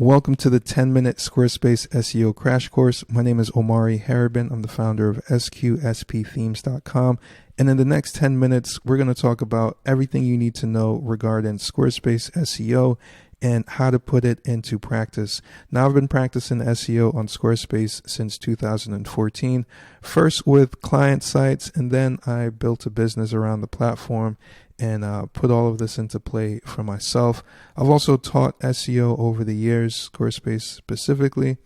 Welcome to the 10-minute Squarespace SEO crash course. My name is Omari Haribin. I'm the founder of SQSPthemes.com. And in the next 10 minutes, we're going to talk about everything you need to know regarding Squarespace SEO and how to put it into practice. Now, I've been practicing SEO on Squarespace since 2014, first with client sites, and then I built a business around the platform and put all of this into play for myself. I've also taught SEO over the years, Squarespace specifically.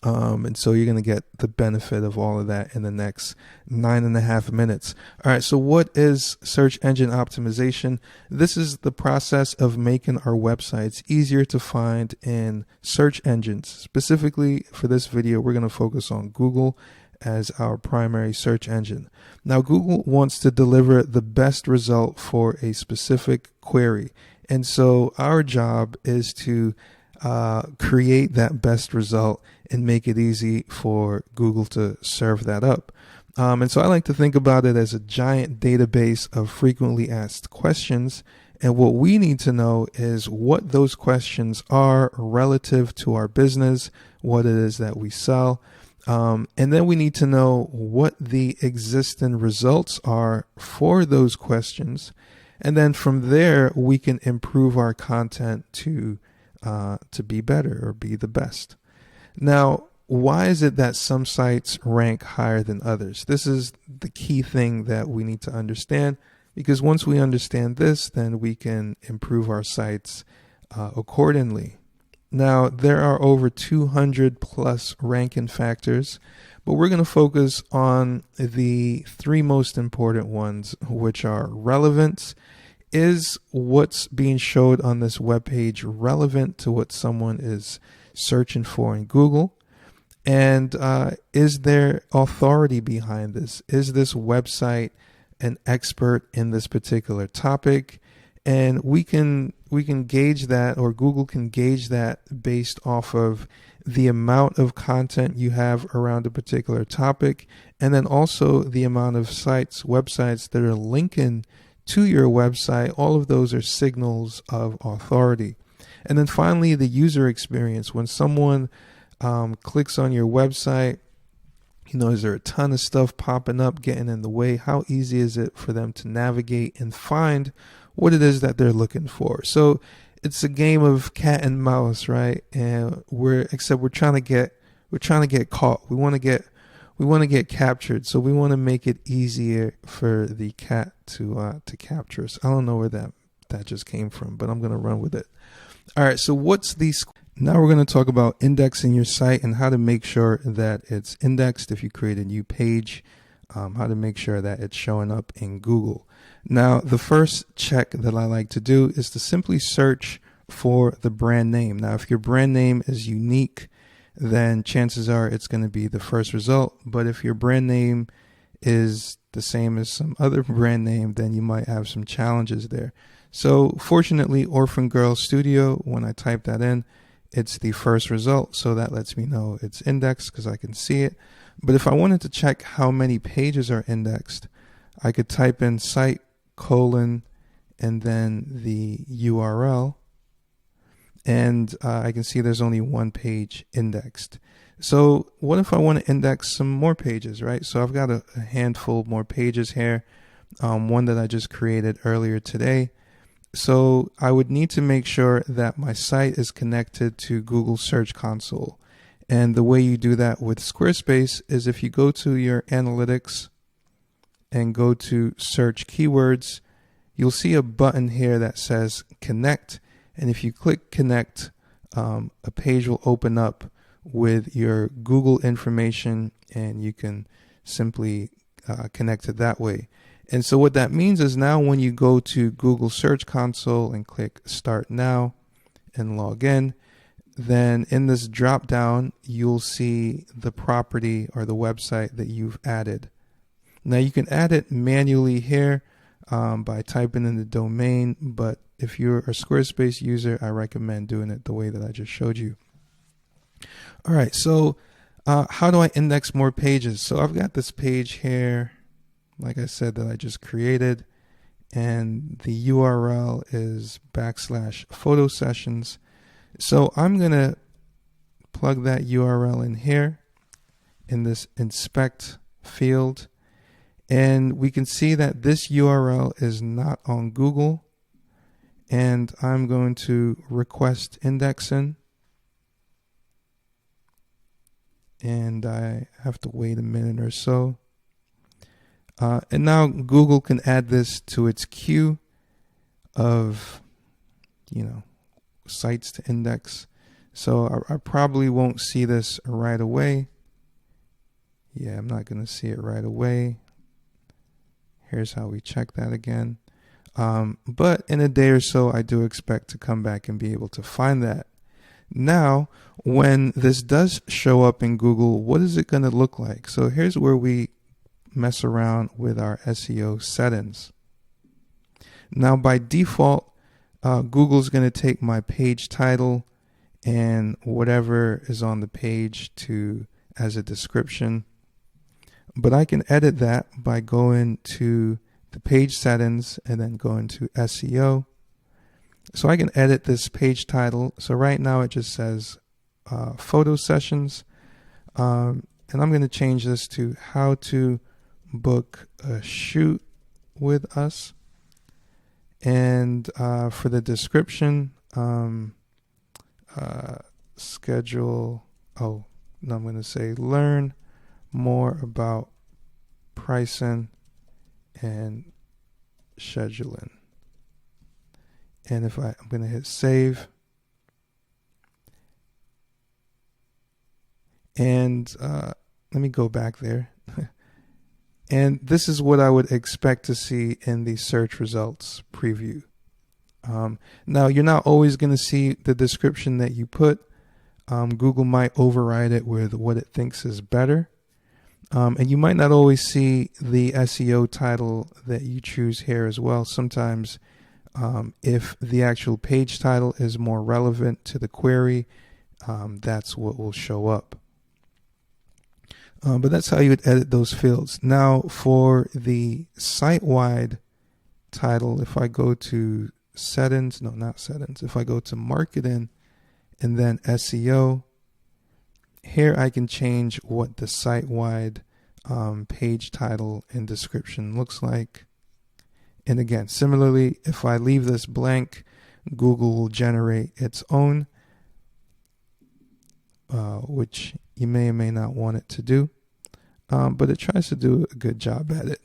And so you're going to get the benefit of all of that in the next 9.5 minutes. All right. So what is search engine optimization? This is the process of making our websites easier to find in search engines. Specifically for this video, we're going to focus on Google as our primary search engine. Now, Google wants to deliver the best result for a specific query. And so our job is to create that best result and make it easy for Google to serve that up. And so I like to think about it as a giant database of frequently asked questions. And what we need to know is what those questions are relative to our business, what it is that we sell. And then we need to know what the existing results are for those questions. And then from there, we can improve our content to be better or be the best. Now, why is it that some sites rank higher than others? This is the key thing that we need to understand, because once we understand this, then we can improve our sites accordingly. Now, there are over 200 plus ranking factors, but we're going to focus on the three most important ones, which are relevance. Is what's being showed on this webpage relevant to what someone is searching for in Google? And is there authority behind this? Is this website an expert in this particular topic? And we can gauge that, or Google can gauge that based off of the amount of content you have around a particular topic, and then also the amount of websites that are linking to your website. All of those are signals of authority. And then finally, the user experience. When someone clicks on your website, is there a ton of stuff popping up, getting in the way? How easy is it for them to navigate and find what it is that they're looking for? So it's a game of cat and mouse, right? And we're trying to get caught. We want to get captured. So we want to make it easier for the cat to capture us. I don't know where that just came from, but I'm going to run with it. All right. So now we're going to talk about indexing your site and how to make sure that it's indexed if you create a new page, how to make sure that it's showing up in Google. Now, the first check that I like to do is to simply search for the brand name. Now, if your brand name is unique, then chances are it's going to be the first result. But if your brand name is the same as some other brand name, then you might have some challenges there. So fortunately, Orphan Girl Studio, when I type that in, it's the first result. So that lets me know it's indexed because I can see it. But if I wanted to check how many pages are indexed, I could type in site : and then the URL. And I can see there's only one page indexed. So what if I want to index some more pages, right? So I've got a handful more pages here, one that I just created earlier today. So I would need to make sure that my site is connected to Google Search Console. And the way you do that with Squarespace is if you go to your analytics and go to search keywords, you'll see a button here that says connect. And if you click connect, a page will open up with your Google information, and you can simply connect it that way. And so what that means is now when you go to Google Search Console and click Start Now and log in, then in this drop down, you'll see the property or the website that you've added. Now you can add it manually here by typing in the domain, but if you're a Squarespace user, I recommend doing it the way that I just showed you. All right, so how do I index more pages? So I've got this page here, like I said, that I just created, and the URL is /photo sessions. So I'm going to plug that URL in here in this inspect field. And we can see that this URL is not on Google. And I'm going to request indexing. And I have to wait a minute or so. And now Google can add this to its queue of, sites to index. So I probably won't see this right away. Yeah, I'm not going to see it right away. Here's how we check that again. But in a day or so, I do expect to come back and be able to find that. Now, when this does show up in Google, what is it going to look like? So here's where we mess around with our SEO settings. Now, by default, Google's going to take my page title and whatever is on the page as a description. But I can edit that by going to the page settings and then going to SEO. So I can edit this page title. So right now it just says photo sessions. And I'm going to change this to how to book a shoot with us. And for the description, schedule. Oh, no, I'm going to say learn more about pricing and scheduling. And if I'm going to hit save. And let me go back there. And this is what I would expect to see in the search results preview. Now, you're not always going to see the description that you put. Google might override it with what it thinks is better. And you might not always see the SEO title that you choose here as well. Sometimes if the actual page title is more relevant to the query, that's what will show up. But that's how you would edit those fields. Now, for the site-wide title, if I go to settings, no, not settings. If I go to marketing and then SEO, here I can change what the site-wide page title and description looks like. And again, similarly, if I leave this blank, Google will generate its own, which you may or may not want it to do, but it tries to do a good job at it.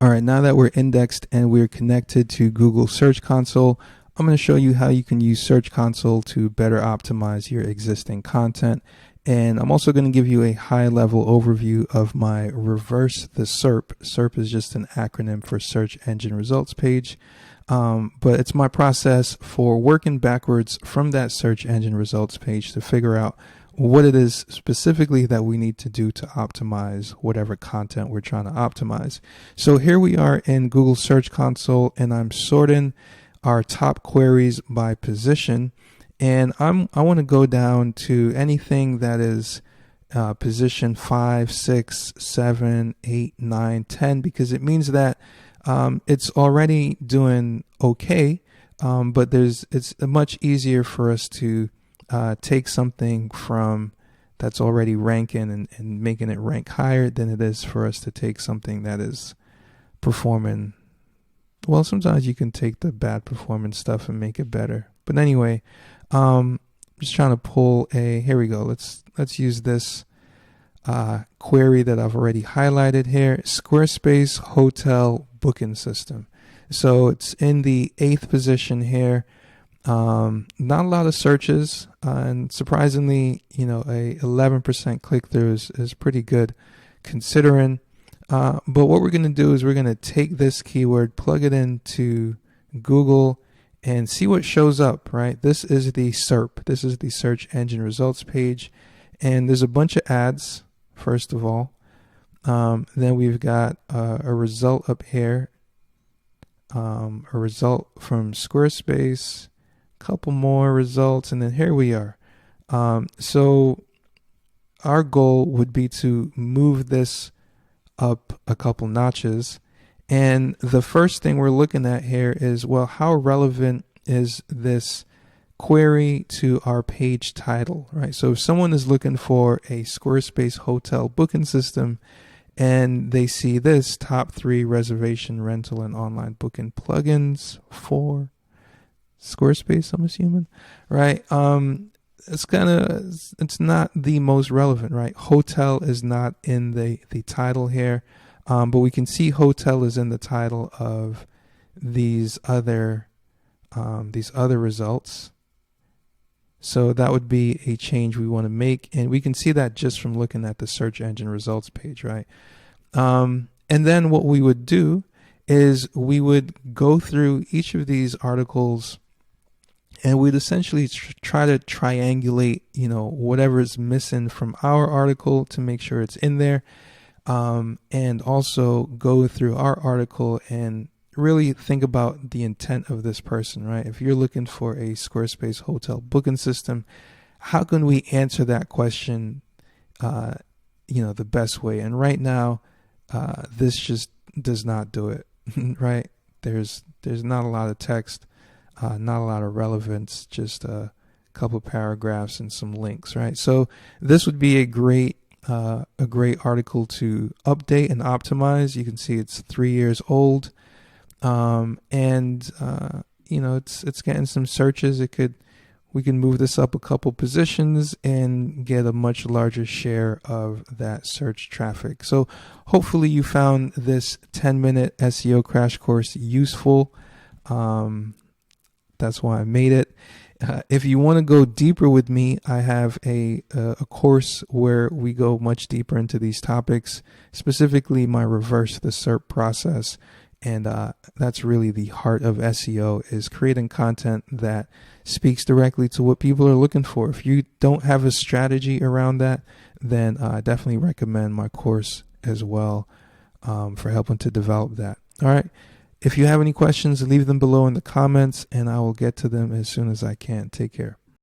All right, now that we're indexed and we're connected to Google Search Console, I'm going to show you how you can use Search Console to better optimize your existing content. And I'm also going to give you a high-level overview of my reverse the SERP. SERP is just an acronym for Search Engine Results Page. But it's my process for working backwards from that search engine results page to figure out what it is specifically that we need to do to optimize whatever content we're trying to optimize. So here we are in Google Search Console, and I'm sorting our top queries by position. And I want to go down to anything that is position 5, 6, 7, 8, 9, 10, because it means that it's already doing okay, but it's much easier for us to take something from that's already ranking and making it rank higher than it is for us to take something that is performing. Well, sometimes you can take the bad performance stuff and make it better. But anyway, just trying to pull here we go. Let's use this query that I've already highlighted here, Squarespace hotel booking system. So it's in the 8th position here. Not a lot of searches, and surprisingly, a 11% click-through is pretty good considering. But what we're going to do is we're going to take this keyword, plug it into Google, and see what shows up, right? This is the SERP. This is the search engine results page. And there's a bunch of ads, first of all. Then we've got a result up here, a result from Squarespace, a couple more results, and then here we are. So our goal would be to move this up a couple notches. And the first thing we're looking at here is, well, how relevant is this query to our page title, right? So if someone is looking for a Squarespace hotel booking system and they see this top 3 reservation, rental, and online booking plugins for Squarespace, I'm assuming, right? It's not the most relevant, right? Hotel is not in the title here, but we can see hotel is in the title of these other results. So that would be a change we want to make, and we can see that just from looking at the search engine results page, right? And then what we would do is we would go through each of these articles and we'd essentially try to triangulate, whatever is missing from our article to make sure it's in there, and also go through our article and really think about the intent of this person, right? If you're looking for a Squarespace hotel booking system, how can we answer that question, the best way? And right now, this just does not do it, right? There's not a lot of text, not a lot of relevance, just a couple paragraphs and some links, right? So this would be a great article to update and optimize. You can see it's 3 years old. It's getting some searches. We can move this up a couple positions and get a much larger share of that search traffic. So hopefully you found this 10-minute SEO crash course useful. That's why I made it. If you want to go deeper with me, I have a course where we go much deeper into these topics, specifically my reverse the SERP process. And that's really the heart of SEO, is creating content that speaks directly to what people are looking for. If you don't have a strategy around that, then I definitely recommend my course as well for helping to develop that. All right. If you have any questions, leave them below in the comments and I will get to them as soon as I can. Take care.